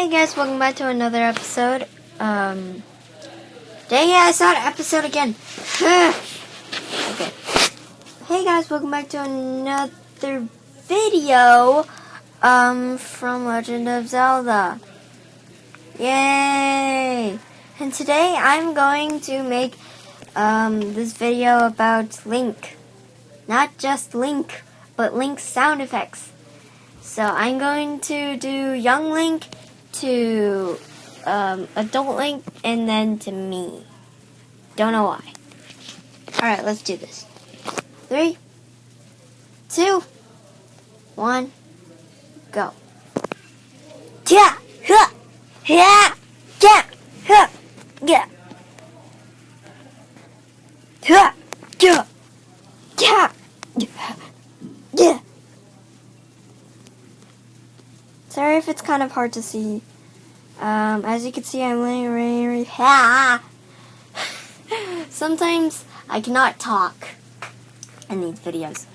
Hey guys, welcome back to another episode. Dang it, I saw the episode again. Okay. Hey guys, welcome back to another video, from Legend of Zelda. Yay! And today I'm going to make, this video about Link. Not just Link, but Link's sound effects. So I'm going to do young Link to adult Link and then to me. Don't know why. Alright, let's do this. 3, 2, 1, go. Yeah, yeah, yeah, yeah, yeah, yeah, yeah, yeah, yeah, yeah. Sorry if it's kind of hard to see. As you can see, I'm laying Sometimes I cannot talk in these videos.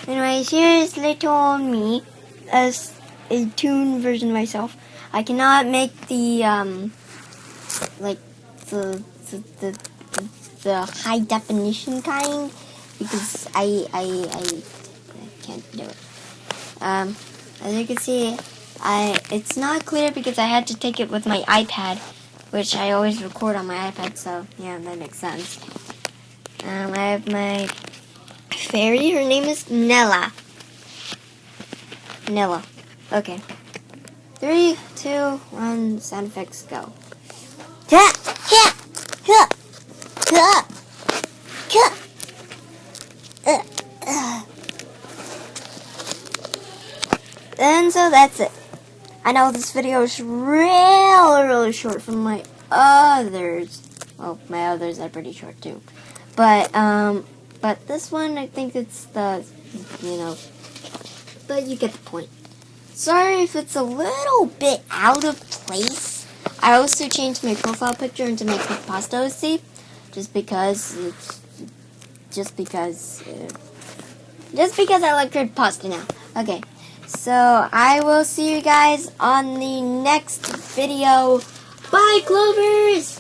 Anyways, here's little me as a tuned version of myself. I cannot make the like the high definition kind because I can't do it. As you can see, it's not clear because I had to take it with my iPad, which I always record on my iPad, so yeah, that makes sense. I have my fairy, her name is Nella. Nella. Okay. 3, 2, 1, sound effects, go. And so that's it. I know this video is really short from my others. Well, my others are pretty short too. But this one, I think it's but you get the point. Sorry if it's a little bit out of place. I also changed my profile picture into my pasta OC, just because I like good pasta now. Okay. So, I will see you guys on the next video. Bye, Clovers!